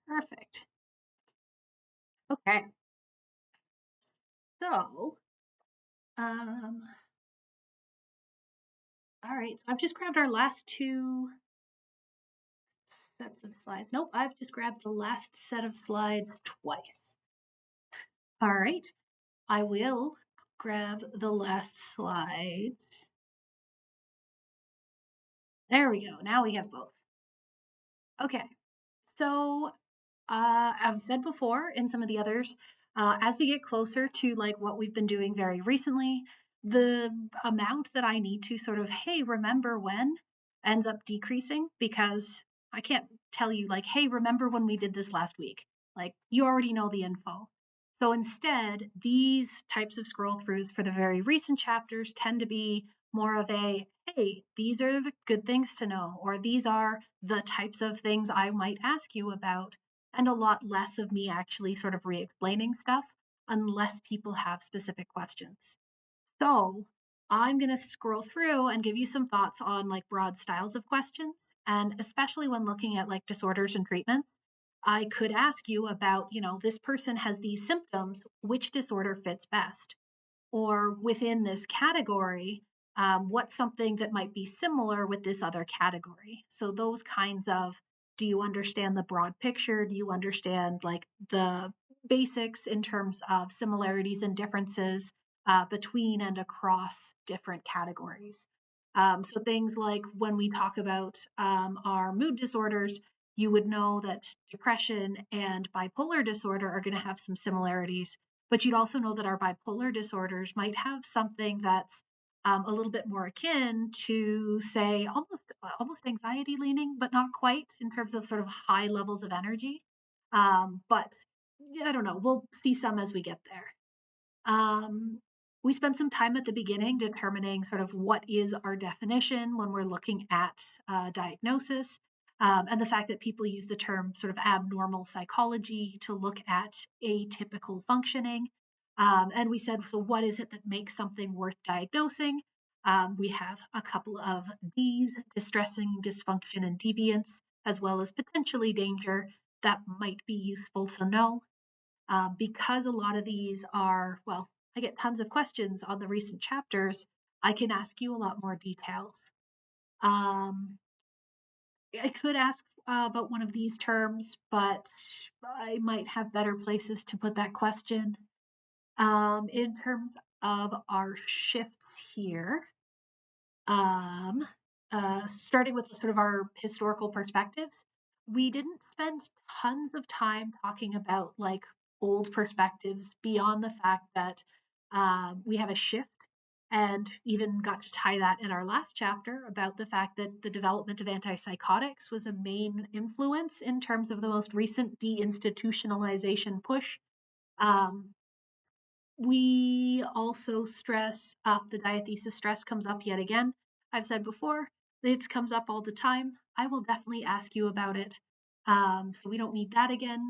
Perfect. Okay. So, um, all right. I've just grabbed our last two sets of slides. Nope, I've just grabbed the last set of slides twice. All right. I will grab the last slides. There we go. Now we have both. Okay. So, I've said before in some of the others, as we get closer to like what we've been doing very recently, the amount that I need to sort of, hey, remember when ends up decreasing because I can't tell you like, hey, remember when we did this last week. Like you already know the info. So instead, these types of scroll throughs for the very recent chapters tend to be more of a, hey, these are the good things to know, or these are the types of things I might ask you about, and a lot less of me actually sort of re-explaining stuff unless people have specific questions. So I'm going to scroll through and give you some thoughts on like broad styles of questions. And especially when looking at like disorders and treatments, I could ask you about, this person has these symptoms, which disorder fits best? Or within this category, what's something that might be similar with this other category? So those kinds of, do you understand the broad picture? Do you understand like the basics in terms of similarities and differences between and across different categories? So things like when we talk about our mood disorders, you would know that depression and bipolar disorder are going to have some similarities, but you'd also know that our bipolar disorders might have something that's a little bit more akin to, say, almost anxiety leaning, but not quite in terms of sort of high levels of energy. But I don't know. We'll see some as we get there. We spent some time at the beginning determining sort of what is our definition when we're looking at diagnosis, and the fact that people use the term sort of abnormal psychology to look at atypical functioning. And we said, so what is it that makes something worth diagnosing? We have a couple of Ds, distressing, dysfunction, and deviance, as well as potentially danger that might be useful to know. Because a lot of these are, well, I get tons of questions on the recent chapters, I can ask you a lot more details. Um, I could ask about one of these terms, but I might have better places to put that question. In terms of our shifts here, um, starting with sort of our historical perspectives, we didn't spend tons of time talking about like old perspectives beyond the fact that we have a shift, and even got to tie that in our last chapter about the fact that the development of antipsychotics was a main influence in terms of the most recent deinstitutionalization push. Um, we also stress the diathesis stress comes up yet again. I've said before, this comes up all the time. I will definitely ask you about it. So we don't need that again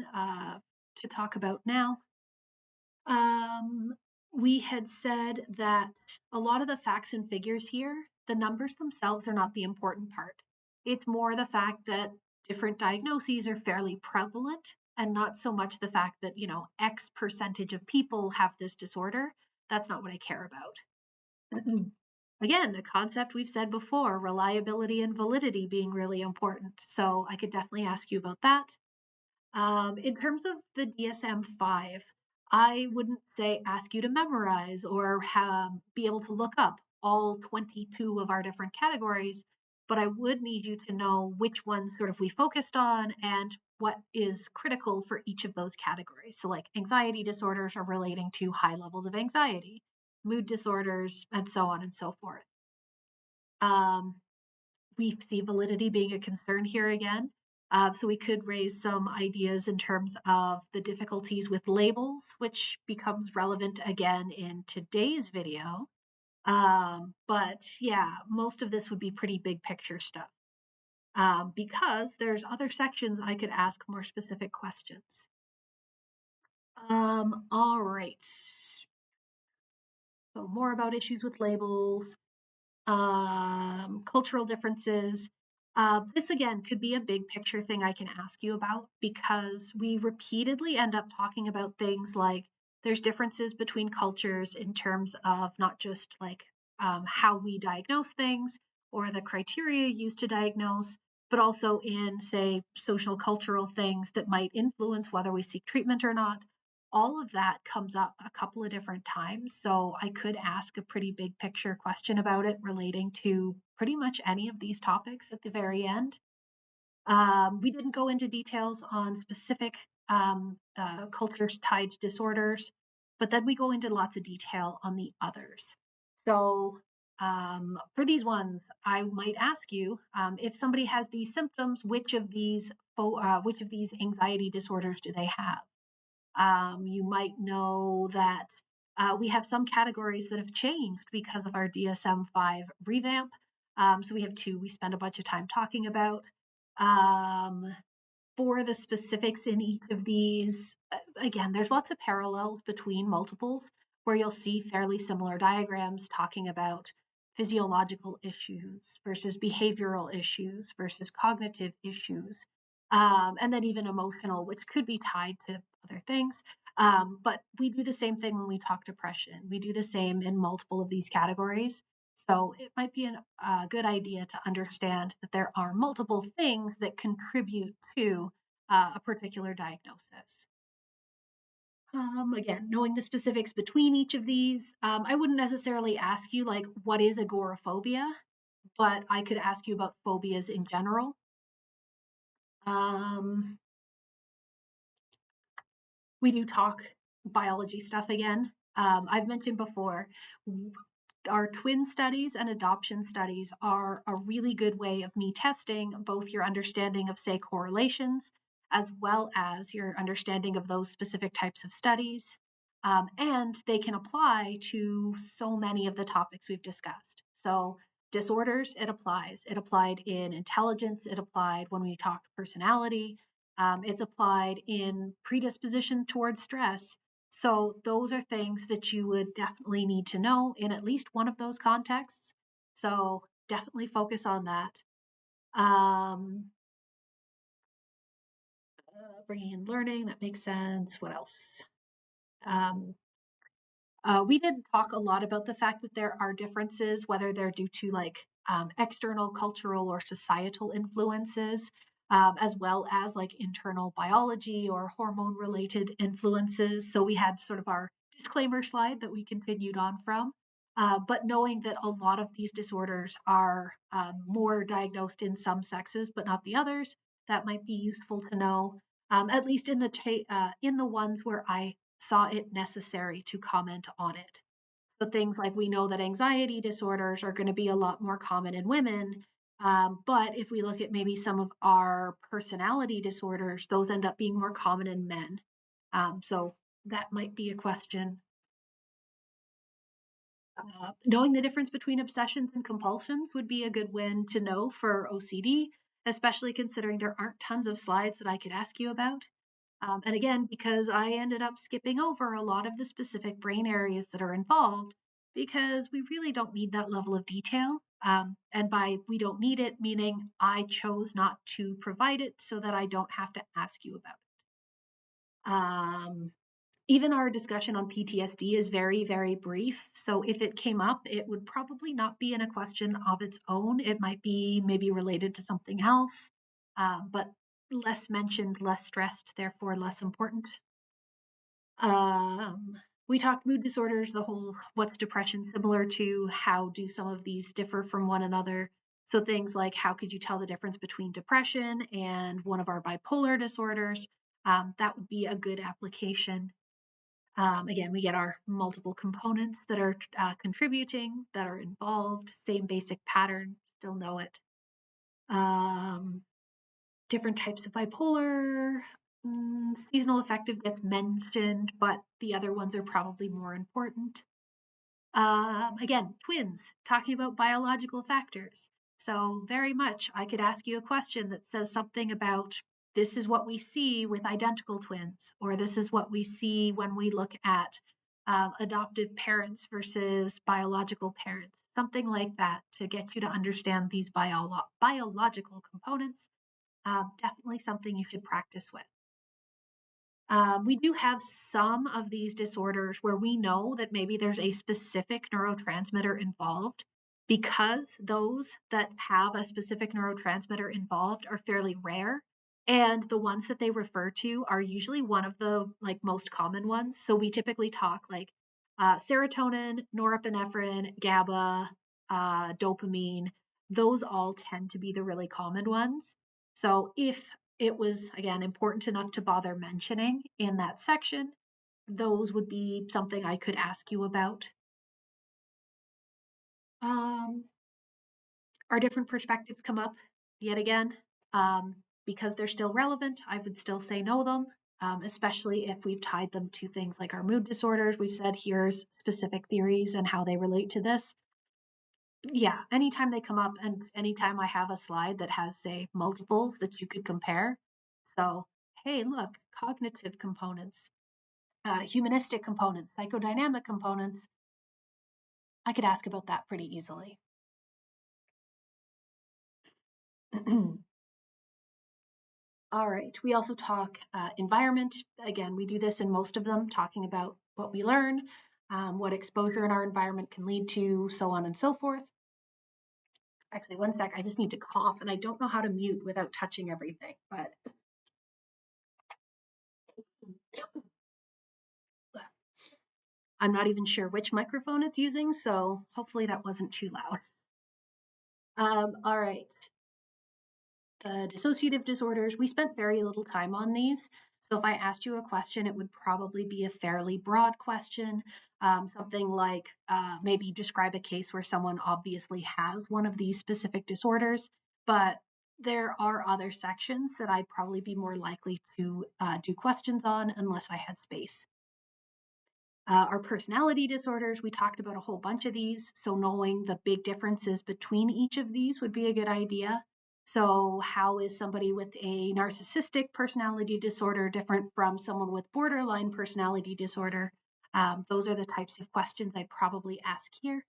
to talk about now. Um, we had said that a lot of the facts and figures here, the numbers themselves are not the important part. It's more the fact that different diagnoses are fairly prevalent, and not so much the fact that, X percentage of people have this disorder. That's not what I care about. Again, a concept we've said before, reliability and validity being really important. So I could definitely ask you about that. In terms of the DSM-5, I wouldn't say ask you to memorize or be able to look up all 22 of our different categories, but I would need you to know which ones sort of we focused on and what is critical for each of those categories. So like anxiety disorders are relating to high levels of anxiety, mood disorders, and so on and so forth. Um, we see validity being a concern here again. So we could raise some ideas in terms of the difficulties with labels, which becomes relevant again in today's video. But yeah, most of this would be pretty big picture stuff, because there's other sections I could ask more specific questions. All right. So more about issues with labels, cultural differences. This again could be a big picture thing I can ask you about, because we repeatedly end up talking about things like there's differences between cultures in terms of not just like how we diagnose things or the criteria used to diagnose, but also in, say, social cultural things that might influence whether we seek treatment or not. All of that comes up a couple of different times. So I could ask a pretty big picture question about it relating to pretty much any of these topics at the very end. We didn't go into details on specific cultures tied to disorders, but then we go into lots of detail on the others. So for these ones, I might ask you, if somebody has these symptoms, which of these anxiety disorders do they have? You might know that we have some categories that have changed because of our DSM-5 revamp. So we have two we spend a bunch of time talking about. For the specifics in each of these, again, there's lots of parallels between multiples where you'll see fairly similar diagrams talking about physiological issues versus behavioral issues versus cognitive issues, and then even emotional, which could be tied to other things. But we do the same thing when we talk depression. We do the same in multiple of these categories. So it might be a good idea to understand that there are multiple things that contribute to a particular diagnosis. Again, knowing the specifics between each of these, I wouldn't necessarily ask you like, what is agoraphobia? But I could ask you about phobias in general. Um, we do talk biology stuff again. I've mentioned before, our twin studies and adoption studies are a really good way of me testing both your understanding of, say, correlations, as well as your understanding of those specific types of studies. And they can apply to so many of the topics we've discussed. So disorders, it applies. It applied in intelligence. It applied when we talked personality. It's applied in predisposition towards stress. So those are things that you would definitely need to know in at least one of those contexts. So definitely focus on that. Bringing in learning, that makes sense. What else? Um, we did talk a lot about the fact that there are differences, whether they're due to like external cultural or societal influences, as well as like internal biology or hormone related influences. So we had sort of our disclaimer slide that we continued on from. But knowing that a lot of these disorders are more diagnosed in some sexes, but not the others, that might be useful to know, at least in the ones where I saw it necessary to comment on it. So things like, we know that anxiety disorders are going to be a lot more common in women. But if we look at maybe some of our personality disorders, those end up being more common in men. So that might be a question. Knowing the difference between obsessions and compulsions would be a good one to know for OCD, especially considering there aren't tons of slides that I could ask you about. And again, because I ended up skipping over a lot of the specific brain areas that are involved, because we really don't need that level of detail. And by we don't need it, meaning I chose not to provide it so that I don't have to ask you about it. Even our discussion on PTSD is very, very brief. So if it came up, it would probably not be in a question of its own. It might be maybe related to something else, but less mentioned, less stressed, therefore less important. We talked mood disorders, the whole what's depression similar to, how do some of these differ from one another. So things like, how could you tell the difference between depression and one of our bipolar disorders? That would be a good application. Again, we get our multiple components that are contributing, that are involved, same basic pattern, still know it. Different types of bipolar, seasonal affective gets mentioned, but the other ones are probably more important. Again, twins, talking about biological factors. So very much, I could ask you a question that says something about, this is what we see with identical twins, or this is what we see when we look at adoptive parents versus biological parents, something like that to get you to understand these biological components. Definitely something you should practice with. We do have some of these disorders where we know that maybe there's a specific neurotransmitter involved. Because those that have a specific neurotransmitter involved are fairly rare, and the ones that they refer to are usually one of the most common ones. So we typically talk like serotonin, norepinephrine, GABA, dopamine. Those all tend to be the really common ones. So if it was, again, important enough to bother mentioning in that section, those would be something I could ask you about. Our different perspectives come up yet again. Because they're still relevant, I would still say know them, especially if we've tied them to things like our mood disorders. We've said here's specific theories and how they relate to this. Yeah, anytime they come up and anytime I have a slide that has, say, multiples that you could compare. So, hey, look, cognitive components, humanistic components, psychodynamic components. I could ask about that pretty easily. All right, we also talk environment. Again, we do this in most of them, talking about what we learn, what exposure in our environment can lead to, so on and so forth. Actually, one sec, I just need to cough, and I don't know how to mute without touching everything, but I'm not even sure which microphone it's using, so hopefully that wasn't too loud. All right. The dissociative disorders, we spent very little time on these. So if I asked you a question, it would probably be a fairly broad question, something like maybe describe a case where someone obviously has one of these specific disorders, but there are other sections that I'd probably be more likely to do questions on unless I had space. Our personality disorders, we talked about a whole bunch of these, so knowing the big differences between each of these would be a good idea. So how is somebody with a narcissistic personality disorder different from someone with borderline personality disorder? Those are the types of questions I'd probably ask here.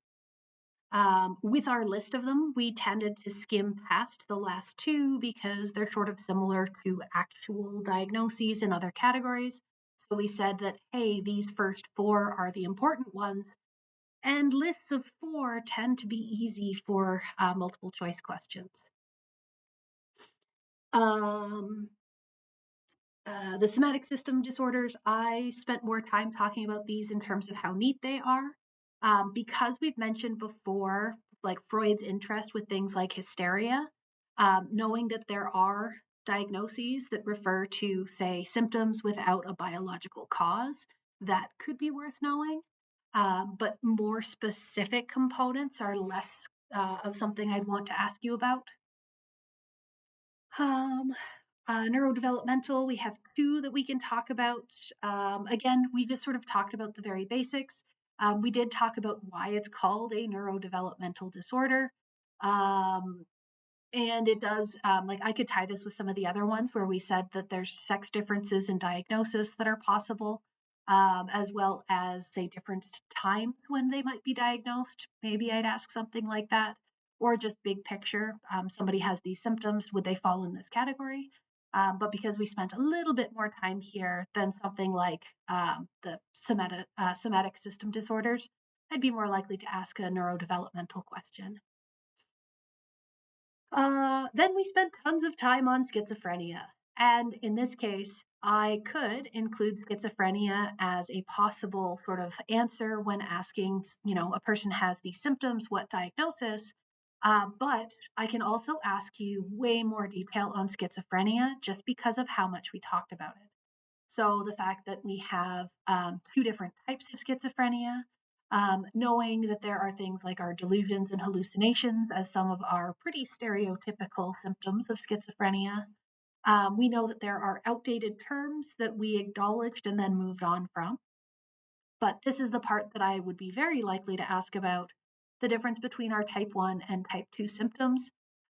With our list of them, we tended to skim past the last two because they're sort of similar to actual diagnoses in other categories. So we said that, hey, these first four are the important ones, and lists of four tend to be easy for multiple choice questions. The somatic system disorders, I spent more time talking about these in terms of how neat they are. Because we've mentioned before, like Freud's interest with things like hysteria, knowing that there are diagnoses that refer to, say, symptoms without a biological cause, that could be worth knowing. But more specific components are less of something I'd want to ask you about. Neurodevelopmental, we have two that we can talk about. Again, we just sort of talked about the very basics. We did talk about why it's called a neurodevelopmental disorder. And it does, like I could tie this with some of the other ones where we said that there's sex differences in diagnosis that are possible, as well as, say, different times when they might be diagnosed. Maybe I'd ask something like that, or just big picture. Somebody has these symptoms, would they fall in this category? But because we spent a little bit more time here than something like the somatic system disorders, I'd be more likely to ask a neurodevelopmental question. Then we spent tons of time on schizophrenia. And in this case, I could include schizophrenia as a possible sort of answer when asking, a person has these symptoms, what diagnosis? But I can also ask you way more detail on schizophrenia just because of how much we talked about it. So the fact that we have two different types of schizophrenia, knowing that there are things like our delusions and hallucinations as some of our pretty stereotypical symptoms of schizophrenia. We know that there are outdated terms that we acknowledged and then moved on from. But this is the part that I would be very likely to ask about, the difference between our type 1 and type 2 symptoms,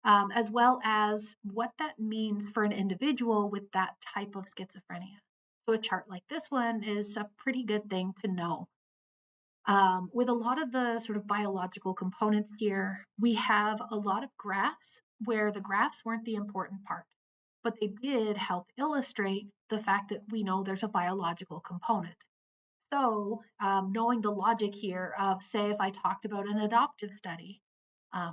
as well as what that means for an individual with that type of schizophrenia. So a chart like this one is a pretty good thing to know. With a lot of the sort of biological components here, we have a lot of graphs where the graphs weren't the important part, but they did help illustrate the fact that we know there's a biological component. So, knowing the logic here of, say, if I talked about an adoptive study,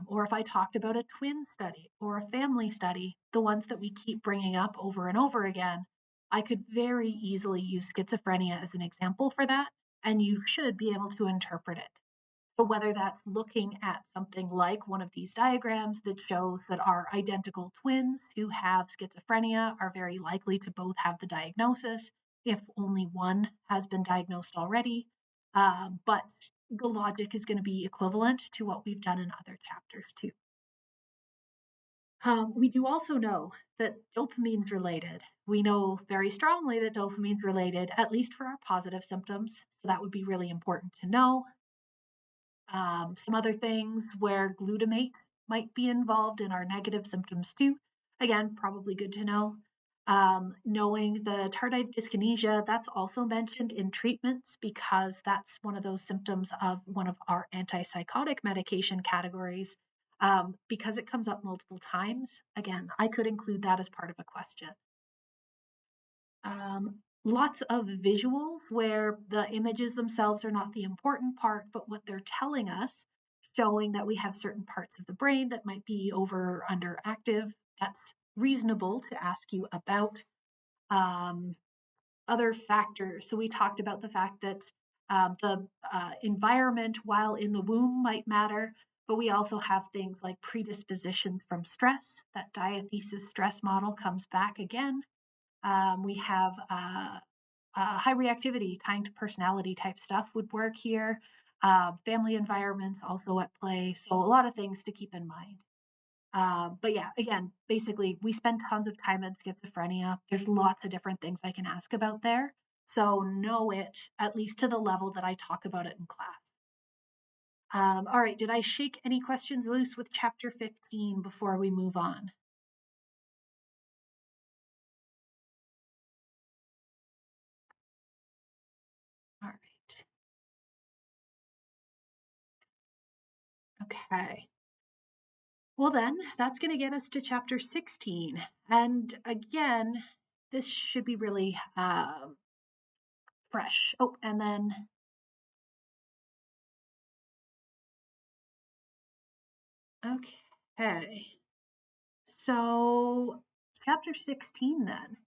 or if I talked about a twin study or a family study, the ones that we keep bringing up over and over again, I could very easily use schizophrenia as an example for that, and you should be able to interpret it. So whether that's looking at something like one of these diagrams that shows that our identical twins who have schizophrenia are very likely to both have the diagnosis if only one has been diagnosed already. But the logic is going to be equivalent to what we've done in other chapters too. We do also know that dopamine's related. We know very strongly that dopamine's related, at least for our positive symptoms. So that would be really important to know. Some other things where glutamate might be involved in our negative symptoms too. Again, probably good to know. Knowing the tardive dyskinesia, that's also mentioned in treatments because that's one of those symptoms of one of our antipsychotic medication categories. Because it comes up multiple times, again, I could include that as part of a question. Lots of visuals where the images themselves are not the important part, but what they're telling us, showing that we have certain parts of the brain that might be over or underactive. That's reasonable to ask you about. Other factors. So we talked about the fact that the environment while in the womb might matter, but we also have things like predispositions from stress. That diathesis stress model comes back again. We have high reactivity, tying to personality type stuff would work here. Family environments also at play. So a lot of things to keep in mind. But yeah, again, basically, we spend tons of time in schizophrenia. There's lots of different things I can ask about there. So know it, at least to the level that I talk about it in class. All right, did I shake any questions loose with chapter 15 before we move on? All right. Okay. Well, then, that's going to get us to chapter 16. And again, this should be really fresh. Oh, and then, okay. So, chapter 16 then.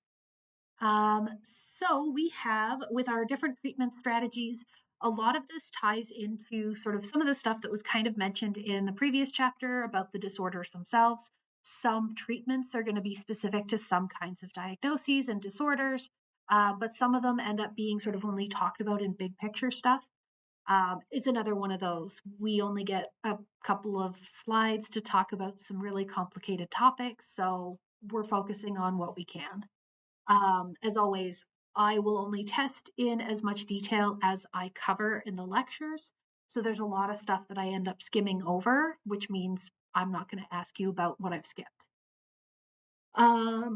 So we have, with our different treatment strategies, a lot of this ties into sort of some of the stuff that was kind of mentioned in the previous chapter about the disorders themselves. Some treatments are going to be specific to some kinds of diagnoses and disorders, but some of them end up being sort of only talked about in big picture stuff. It's another one of those. We only get a couple of slides to talk about some really complicated topics, so we're focusing on what we can. As always, I will only test in as much detail as I cover in the lectures. So there's a lot of stuff that I end up skimming over, which means I'm not going to ask you about what I've skipped. All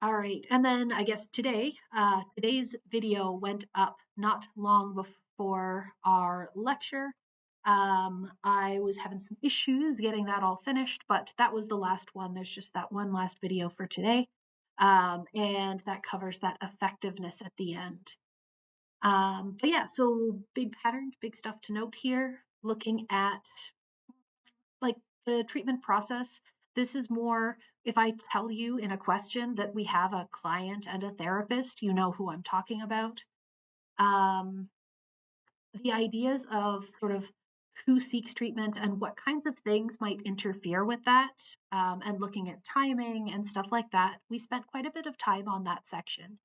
right, and then I guess today's video went up not long before our lecture. I was having some issues getting that all finished, but that was the last one. There's just that one last video for today. And that covers that effectiveness at the end. But yeah, so big patterns, big stuff to note here. Looking at like the treatment process, this is more, if I tell you in a question that we have a client and a therapist, you know who I'm talking about. The ideas of sort of who seeks treatment and what kinds of things might interfere with that, and looking at timing and stuff like that, we spent quite a bit of time on that section.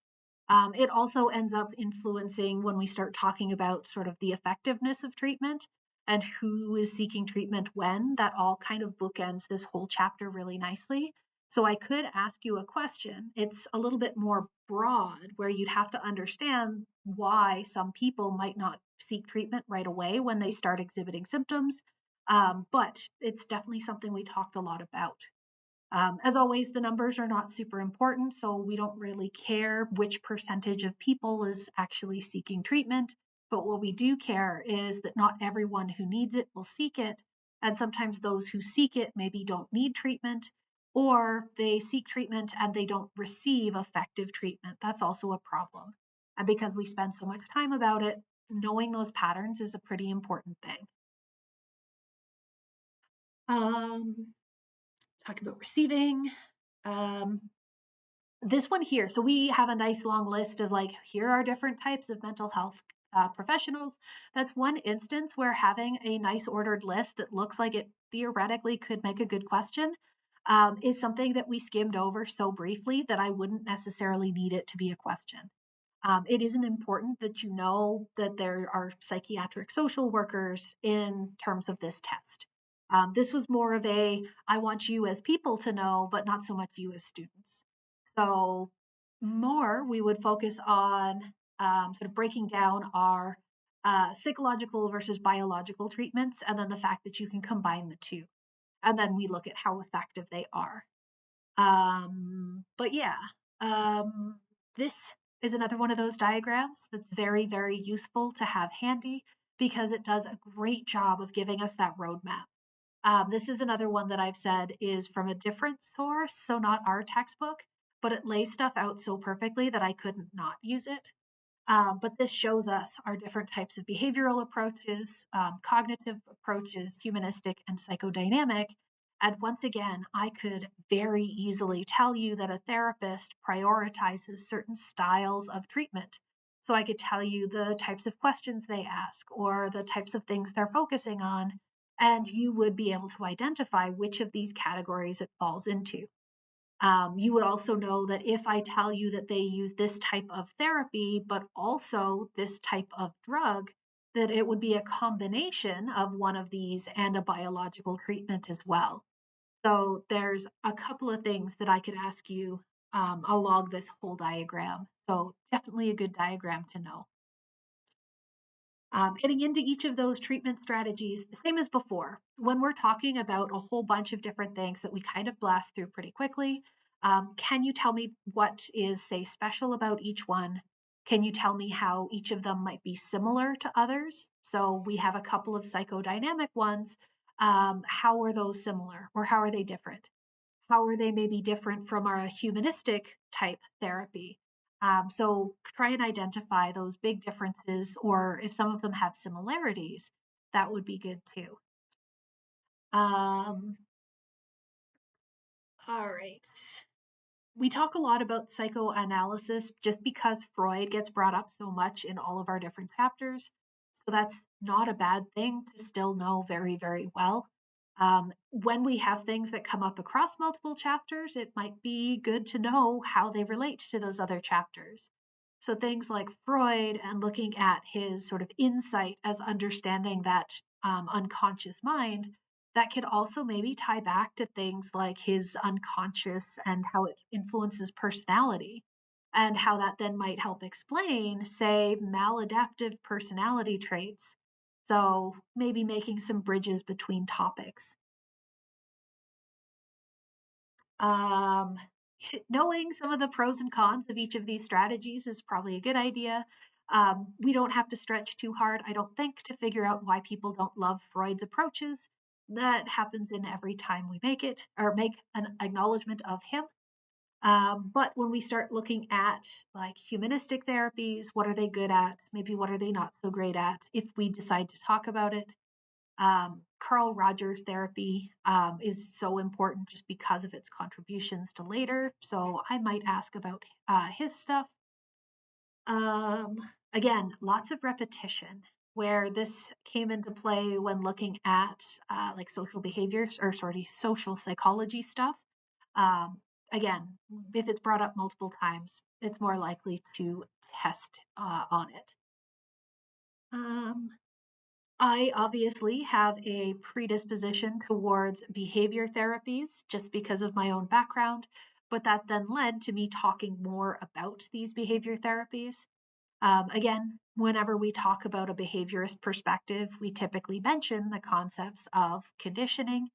It also ends up influencing when we start talking about sort of the effectiveness of treatment and who is seeking treatment when. That all kind of bookends this whole chapter really nicely. So I could ask you a question. It's a little bit more broad where you'd have to understand why some people might not seek treatment right away when they start exhibiting symptoms. But it's definitely something we talked a lot about. As always, the numbers are not super important, so we don't really care which percentage of people is actually seeking treatment. But what we do care is that not everyone who needs it will seek it. And sometimes those who seek it maybe don't need treatment, or they seek treatment and they don't receive effective treatment. That's also a problem. And because we spend so much time about it, knowing those patterns is a pretty important thing. Talk about receiving. Um, this one here. So we have a nice long list of like, here are different types of mental health professionals. That's one instance where having a nice ordered list that looks like it theoretically could make a good question is something that we skimmed over so briefly that I wouldn't necessarily need it to be a question. It isn't important that you know that there are psychiatric social workers in terms of this test. This was more of a, I want you as people to know, but not so much you as students. So more, we would focus on sort of breaking down our psychological versus biological treatments, and then the fact that you can combine the two. And then we look at how effective they are. But yeah, um, this is another one of those diagrams that's very, very useful to have handy because it does a great job of giving us that roadmap. This is another one that I've said is from a different source, so not our textbook, but it lays stuff out so perfectly that I couldn't not use it. But this shows us our different types of behavioral approaches, cognitive approaches, humanistic, and psychodynamic. And once again, I could very easily tell you that a therapist prioritizes certain styles of treatment. So I could tell you the types of questions they ask or the types of things they're focusing on, and you would be able to identify which of these categories it falls into. You would also know that if I tell you that they use this type of therapy, but also this type of drug, that it would be a combination of one of these and a biological treatment as well. So there's a couple of things that I could ask you along this whole diagram. So definitely a good diagram to know. Getting into each of those treatment strategies, the same as before. When we're talking about a whole bunch of different things that we kind of blast through pretty quickly, can you tell me what is, say, special about each one? Can you tell me how each of them might be similar to others? So we have a couple of psychodynamic ones. How are those similar or how are they different? How are they maybe different from our humanistic type therapy? So try and identify those big differences, or if some of them have similarities, that would be good too. All right. We talk a lot about psychoanalysis just because Freud gets brought up so much in all of our different chapters. So that's not a bad thing to still know very, very well. When we have things that come up across multiple chapters, it might be good to know how they relate to those other chapters. So things like Freud and looking at his sort of insight as understanding that unconscious mind, that could also maybe tie back to things like his unconscious and how it influences personality, and how that then might help explain, say, maladaptive personality traits. So maybe making some bridges between topics. Um, knowing some of the pros and cons of each of these strategies is probably a good idea. We don't have to stretch too hard, I don't think, to figure out why people don't love Freud's approaches. That happens in every time we make it or make an acknowledgement of him. But when we start looking at like humanistic therapies, what are they good at? Maybe what are they not so great at if we decide to talk about it? Carl Rogers therapy is so important just because of its contributions to later. So I might ask about his stuff. Again, lots of repetition where this came into play when looking at like social behaviors or social psychology stuff. Again, if it's brought up multiple times, it's more likely to test on it. I obviously have a predisposition towards behavior therapies just because of my own background, but that then led to me talking more about these behavior therapies. Again, whenever we talk about a behaviorist perspective, we typically mention the concepts of conditioning.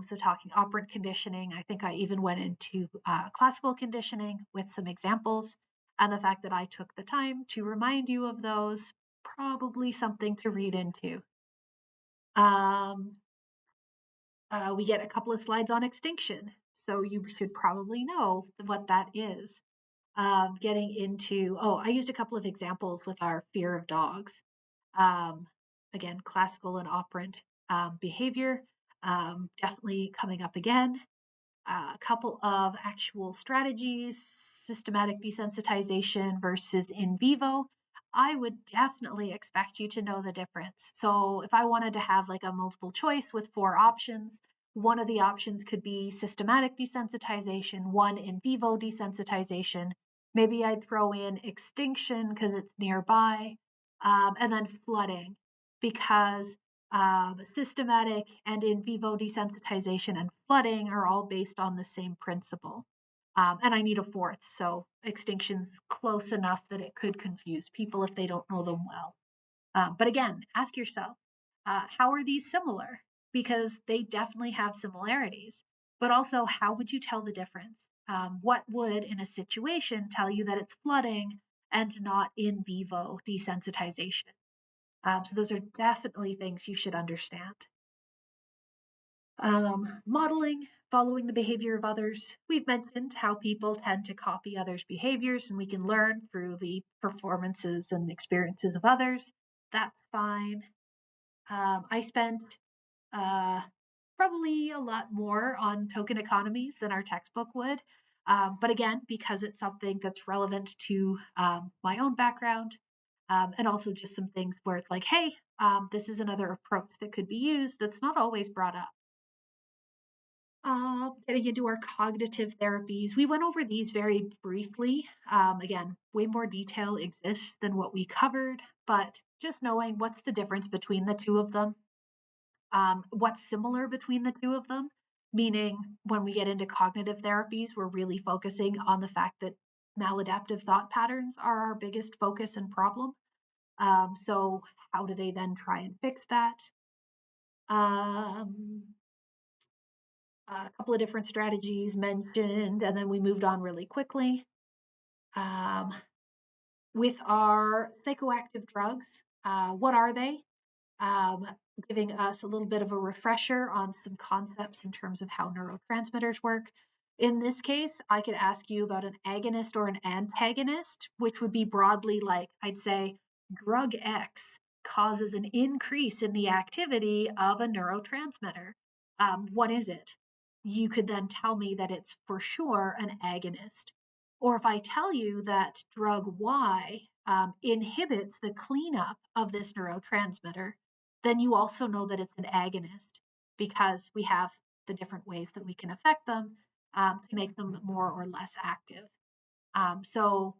So, talking operant conditioning, I think I even went into classical conditioning with some examples, and the fact that I took the time to remind you of those probably something to read into. Um, we get a couple of slides on extinction, so you should probably know what that is. Getting into, I used a couple of examples with our fear of dogs. Um, Again, classical and operant behavior, definitely coming up again. A couple of actual strategies, systematic desensitization versus in vivo. I would definitely expect you to know the difference. So if I wanted to have like a multiple choice with 4 options, one of the options could be systematic desensitization, one in vivo desensitization. Maybe I'd throw in extinction because it's nearby, and then flooding because systematic and in vivo desensitization and flooding are all based on the same principle. And I need a fourth, so extinction's close enough that it could confuse people if they don't know them well. But again, ask yourself, how are these similar? Because they definitely have similarities, but also how would you tell the difference? What would, in a situation, tell you that it's flooding and not in vivo desensitization? So those are definitely things you should understand. Modeling, following the behavior of others. We've mentioned how people tend to copy others' behaviors, and we can learn through the performances and experiences of others. That's fine. I spent uh, probably a lot more on token economies than our textbook would. But again, because it's something that's relevant to my own background, and also just some things where it's like, hey, this is another approach that could be used that's not always brought up. Getting into our cognitive therapies, we went over these very briefly. Again, way more detail exists than what we covered, but just knowing what's the difference between the two of them, what's similar between the two of them, meaning when we get into cognitive therapies, we're really focusing on the fact that maladaptive thought patterns are our biggest focus and problem. So how do they then try and fix that? A couple of different strategies mentioned, and then we moved on really quickly. With our psychoactive drugs, what are they? Um, Giving us a little bit of a refresher on some concepts in terms of how neurotransmitters work. In this case, I could ask you about an agonist or an antagonist, which would be broadly like, I'd say, drug X causes an increase in the activity of a neurotransmitter. What is it? You could then tell me that it's for sure an agonist. Or if I tell you that drug Y inhibits the cleanup of this neurotransmitter, then you also know that it's an agonist because we have the different ways that we can affect them to make them more or less active. So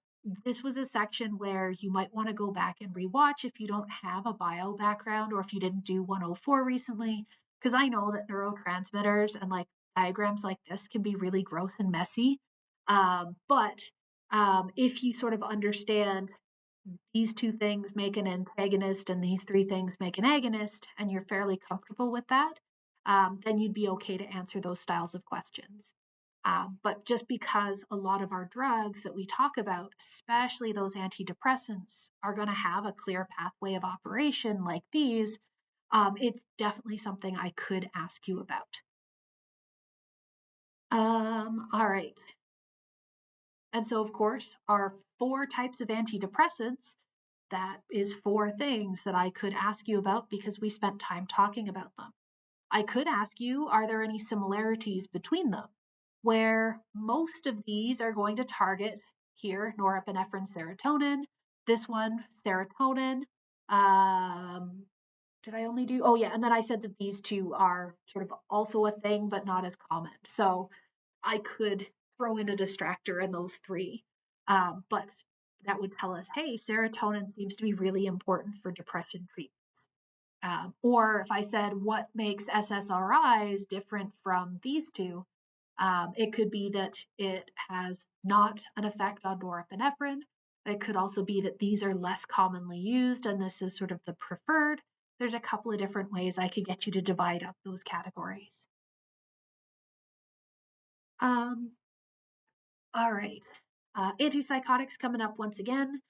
this was a section where you might want to go back and rewatch if you don't have a bio background or if you didn't do 104 recently, because I know that neurotransmitters and like diagrams like this can be really gross and messy. But if you sort of understand these 2 things make an antagonist and these 3 things make an agonist, and you're fairly comfortable with that, then you'd be okay to answer those styles of questions. But just because a lot of our drugs that we talk about, especially those antidepressants, are going to have a clear pathway of operation like these, it's definitely something I could ask you about. All right. And so, of course, our 4 types of antidepressants, that is 4 things that I could ask you about because we spent time talking about them. I could ask you, are there any similarities between them? Where most of these are going to target here, norepinephrine, serotonin. This one, serotonin. Did I only do? Oh, yeah. And then I said that these 2 are sort of also a thing, but not as common. So I could throw in a distractor in those 3. But that would tell us, hey, serotonin seems to be really important for depression treatments. Or if I said, what makes SSRIs different from these 2? It could be that it has not an effect on norepinephrine. It could also be that these are less commonly used and this is sort of the preferred. There's a couple of different ways I could get you to divide up those categories. All right. Antipsychotics coming up once again.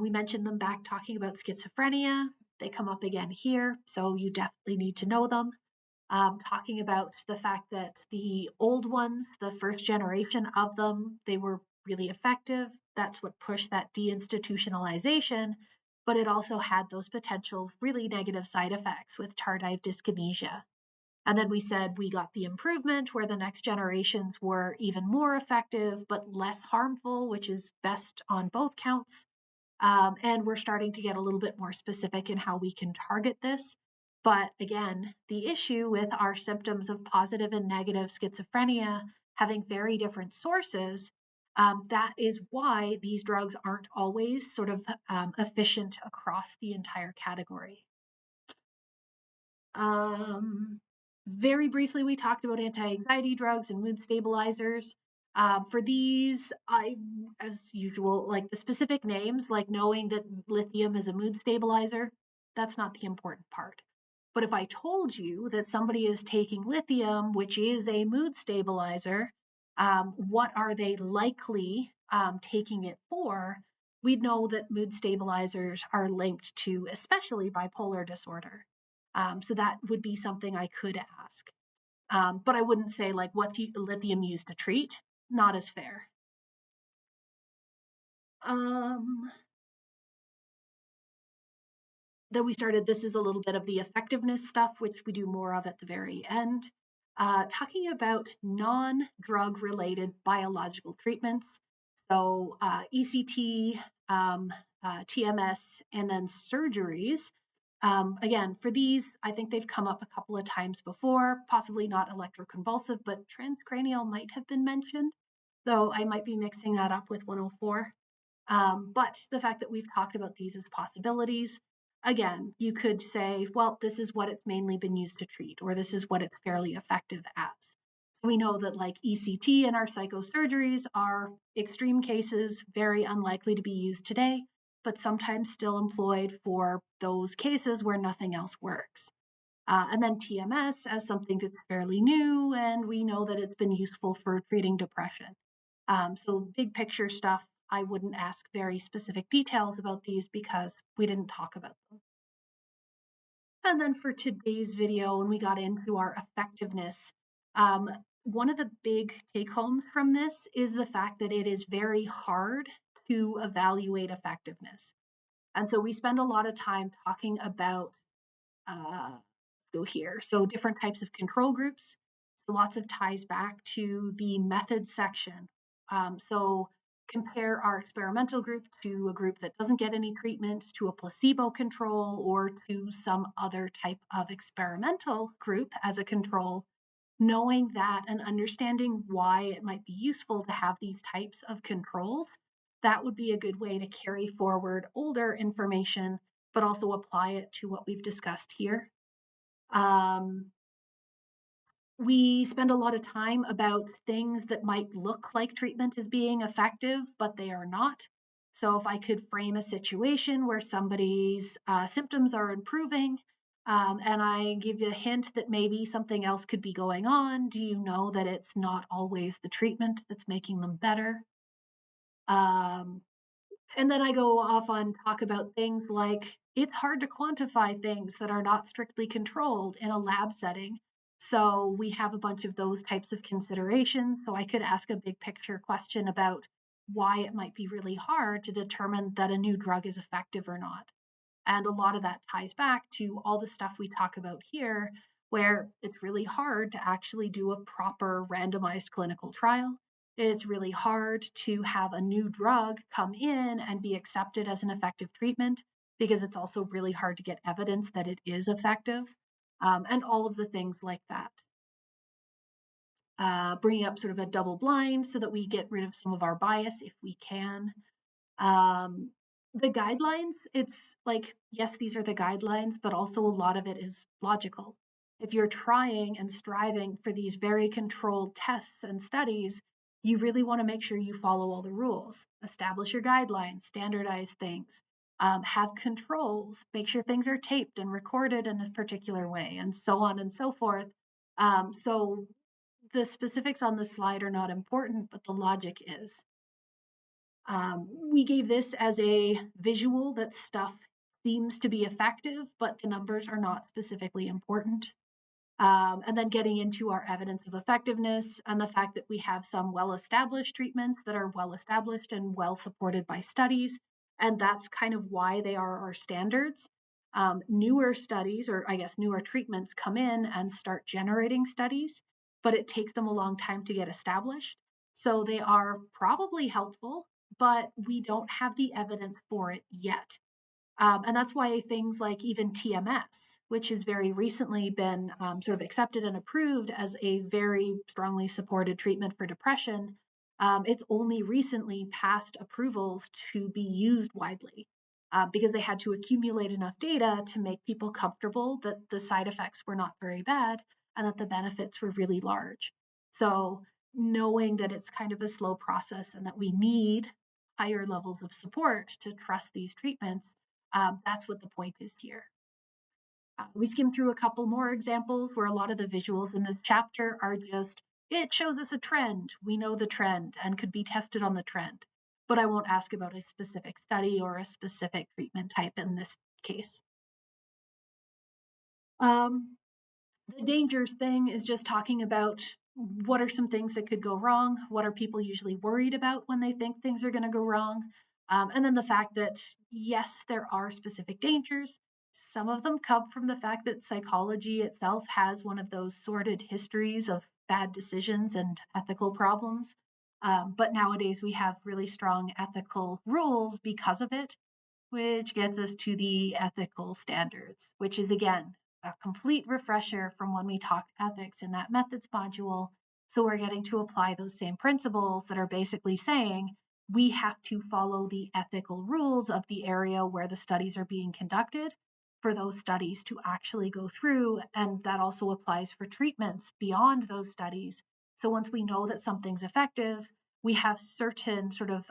We mentioned them back talking about schizophrenia. They come up again here, so you definitely need to know them. Talking about the fact that the old ones, the first generation of them, they were really effective. That's what pushed that deinstitutionalization, but it also had those potential really negative side effects with tardive dyskinesia. And then we said we got the improvement where the next generations were even more effective, but less harmful, which is best on both counts. And we're starting to get a little bit more specific in how we can target this. But again, the issue with our symptoms of positive and negative schizophrenia having very different sources, that is why these drugs aren't always sort of efficient across the entire category. Very briefly, we talked about anti-anxiety drugs and mood stabilizers. For these, as usual, like the specific names, like knowing that lithium is a mood stabilizer, that's not the important part. But if I told you that somebody is taking lithium, which is a mood stabilizer, what are they likely taking it for? We'd know that mood stabilizers are linked to especially bipolar disorder. So that would be something I could ask. But I wouldn't say like what do lithium use to treat? Not as fair. Then we started, this is a little bit of the effectiveness stuff, which we do more of at the very end. Talking about non-drug related biological treatments. So ECT, TMS, and then surgeries. Again, for these, I think they've come up a couple of times before, possibly not electroconvulsive, but transcranial might have been mentioned. So I might be mixing that up with 104. But the fact that we've talked about these as possibilities, again, you could say, well, this is what it's mainly been used to treat, or this is what it's fairly effective at. So we know that like ECT and our psychosurgeries are extreme cases, very unlikely to be used today, but sometimes still employed for those cases where nothing else works. And then TMS as something that's fairly new, and we know that it's been useful for treating depression. So big picture stuff, I wouldn't ask very specific details about these because we didn't talk about them. And then for today's video, when we got into our effectiveness, one of the big take homes from this is the fact that it is very hard to evaluate effectiveness. And so we spend a lot of time talking about, let's go here, so different types of control groups. Lots of ties back to the methods section. So compare our experimental group to a group that doesn't get any treatment, to a placebo control, or to some other type of experimental group as a control, knowing that and understanding why it might be useful to have these types of controls. That would be a good way to carry forward older information, but also apply it to what we've discussed here. We spend a lot of time about things that might look like treatment is being effective, but they are not. So if I could frame a situation where somebody's symptoms are improving, and I give you a hint that maybe something else could be going on, do you know that it's not always the treatment that's making them better? And then I go off on talk about things like it's hard to quantify things that are not strictly controlled in a lab setting. So we have a bunch of those types of considerations. So I could ask a big picture question about why it might be really hard to determine that a new drug is effective or not. And a lot of that ties back to all the stuff we talk about here, where it's really hard to actually do a proper randomized clinical trial. It's really hard to have a new drug come in and be accepted as an effective treatment because it's also really hard to get evidence that it is effective, and all of the things like that. Bringing up sort of a double blind so that we get rid of some of our bias if we can. The guidelines, it's like, yes, these are the guidelines, but also a lot of it is logical. If you're trying and striving for these very controlled tests and studies, you really want to make sure you follow all the rules. Establish your guidelines, standardize things, have controls, make sure things are taped and recorded in a particular way, and so on and so forth. So the specifics on the slide are not important, but the logic is. We gave this as a visual that stuff seems to be effective, but the numbers are not specifically important. And then getting into our evidence of effectiveness and the fact that we have some well-established treatments that are well-established and well-supported by studies. And that's kind of why they are our standards. Newer studies, or I guess newer treatments, come in and start generating studies, but it takes them a long time to get established. So they are probably helpful, but we don't have the evidence for it yet. And that's why things like even TMS, which has very recently been sort of accepted and approved as a very strongly supported treatment for depression, it's only recently passed approvals to be used widely because they had to accumulate enough data to make people comfortable that the side effects were not very bad and that the benefits were really large. So knowing that it's kind of a slow process and that we need higher levels of support to trust these treatments, that's what the point is here. We skimmed through a couple more examples where a lot of the visuals in this chapter are just, it shows us a trend. We know the trend and could be tested on the trend, but I won't ask about a specific study or a specific treatment type in this case. The dangers thing is just talking about what are some things that could go wrong? What are people usually worried about when they think things are going to go wrong? And then the fact that, yes, there are specific dangers. Some of them come from the fact that psychology itself has one of those sordid histories of bad decisions and ethical problems. But nowadays we have really strong ethical rules because of it, which gets us to the ethical standards, which is again a complete refresher from when we talked ethics in that methods module. So we're getting to apply those same principles that are basically saying we have to follow the ethical rules of the area where the studies are being conducted for those studies to actually go through. And that also applies for treatments beyond those studies. So once we know that something's effective, we have certain sort of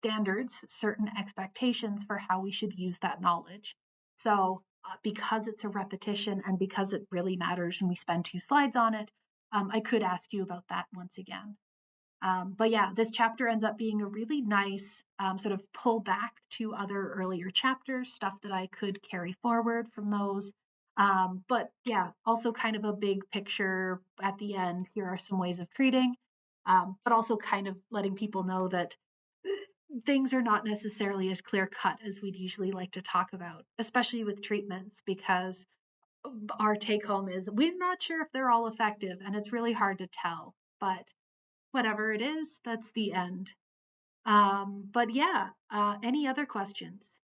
standards, certain expectations for how we should use that knowledge. So because it's a repetition and because it really matters and we spend 2 slides on it, I could ask you about that once again. But yeah, this chapter ends up being a really nice sort of pull back to other earlier chapters, stuff that I could carry forward from those. But yeah, also kind of a big picture at the end. Here are some ways of treating, but also kind of letting people know that things are not necessarily as clear cut as we'd usually like to talk about, especially with treatments, because our take home is we're not sure if they're all effective and it's really hard to tell. But whatever it is, that's the end. But yeah, any other questions?